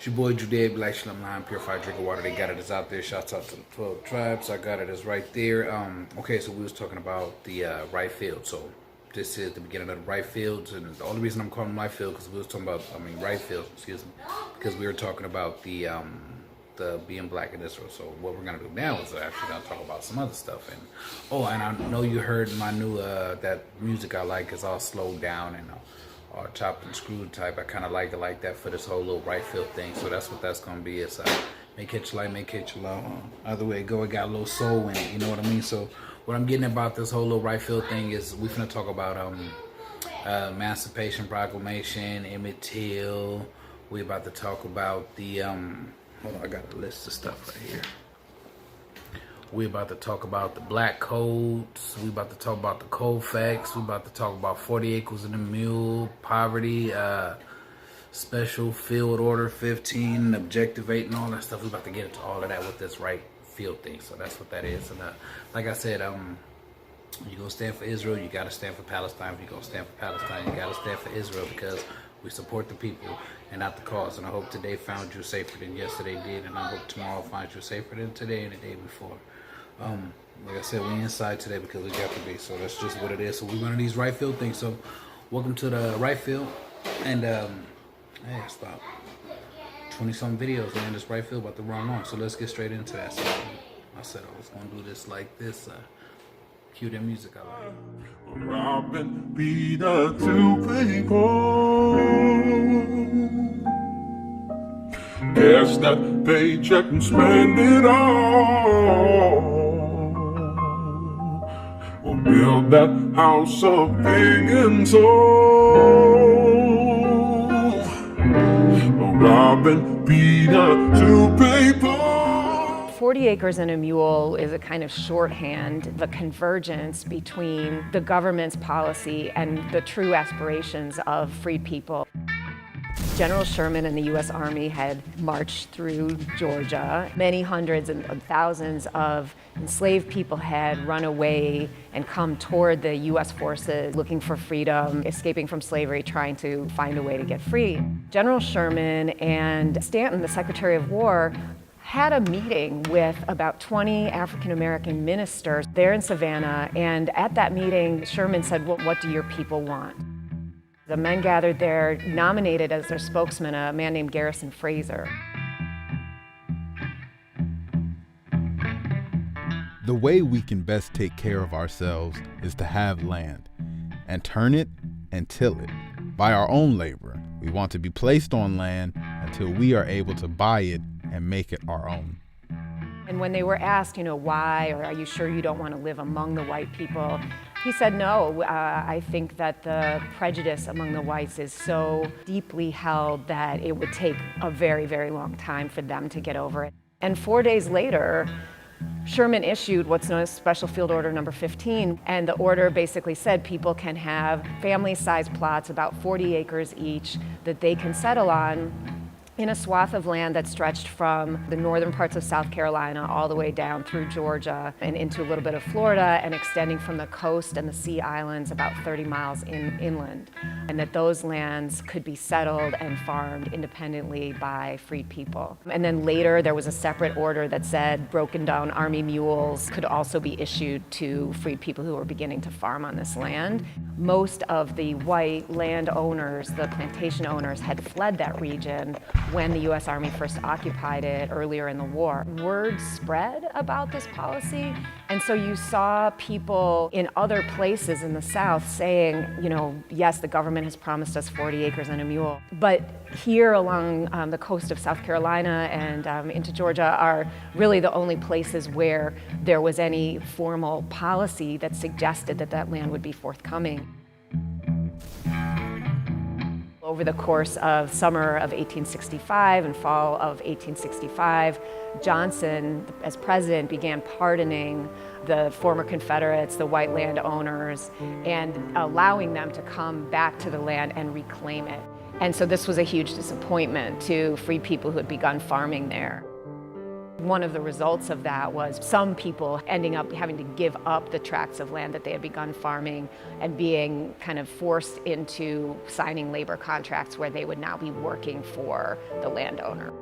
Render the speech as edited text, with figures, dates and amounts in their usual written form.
It's your boy Judea, Black Shalom L'Chaim, purified drinking water. They got it. It's out there. Shouts out to the 12 tribes. I got it. It's right there. Okay, so we was talking about the right field. So this is the beginning of the right fields, and the only reason I'm calling them right field because we was talking about, right field. Excuse me, because we were talking about the being black in Israel. So what we're gonna do now is actually gonna talk about some other stuff. And and I know you heard my new that music I like is all slowed down and or chopped and screwed type. I kind of like it like that for this whole little right field thing. So that's what that's gonna be. It's make it light, make it low. Either way it go, it got a little soul in it. You know what I mean? So what I'm getting about this whole little right field thing is we finna talk about Emancipation Proclamation, Emmett Till. We about to talk about the hold on, I got a list of stuff right here. We about to talk about the black codes. We about to talk about the cold facts. We about to talk about 40 acres and a mule, poverty, special field order 15, objective 8, and all that stuff. We about to get into all of that with this right field thing. So that's what that is. And like I said, you gonna stand for Israel, you gotta stand for Palestine. If you gonna stand for Palestine, you gotta stand for Israel because we support the people and not the cause. And I hope today found you safer than yesterday did, and I hope tomorrow finds you safer than today and the day before. Like I said, we inside today because we got to be. So that's just what it is. So we're one of these right field things. So welcome to the right field. And hey, stop. 20-some videos, man. This right field about the wrong one. So let's get straight into that. So I said I was gonna do this like this. Cue the music I like. Robbing Peter to people. Cash that paycheck and spend it all. We'll build that house of big and tall. Robbing Peter to people. 40 acres and a mule is a kind of shorthand, the convergence between the government's policy and the true aspirations of freed people. General Sherman and the U.S. Army had marched through Georgia. Many hundreds and thousands of enslaved people had run away and come toward the U.S. forces looking for freedom, escaping from slavery, trying to find a way to get free. General Sherman and Stanton, the Secretary of War, had a meeting with about 20 African-American ministers there in Savannah, and at that meeting, Sherman said, well, what do your people want? The men gathered there nominated as their spokesman a man named Garrison Fraser. The way we can best take care of ourselves is to have land and turn it and till it by our own labor. We want to be placed on land until we are able to buy it and make it our own. And when they were asked, why, or are you sure you don't want to live among the white people? He said, no, I think that the prejudice among the whites is so deeply held that it would take a very, very long time for them to get over it. And 4 days later, Sherman issued what's known as Special Field Order number 15, and the order basically said people can have family-sized plots, about 40 acres each, that they can settle on in a swath of land that stretched from the northern parts of South Carolina all the way down through Georgia and into a little bit of Florida and extending from the coast and the sea islands about 30 miles inland. And that those lands could be settled and farmed independently by freed people. And then later there was a separate order that said broken down army mules could also be issued to freed people who were beginning to farm on this land. Most of the white landowners, the plantation owners, had fled that region when the U.S. Army first occupied it earlier in the war. Word spread about this policy, and so you saw people in other places in the South saying, yes, the government has promised us 40 acres and a mule, but here along the coast of South Carolina and into Georgia are really the only places where there was any formal policy that suggested that that land would be forthcoming. Over the course of summer of 1865 and fall of 1865, Johnson, as president, began pardoning the former Confederates, the white landowners, and allowing them to come back to the land and reclaim it. And so this was a huge disappointment to free people who had begun farming there. One of the results of that was some people ending up having to give up the tracts of land that they had begun farming and being kind of forced into signing labor contracts where they would now be working for the landowner.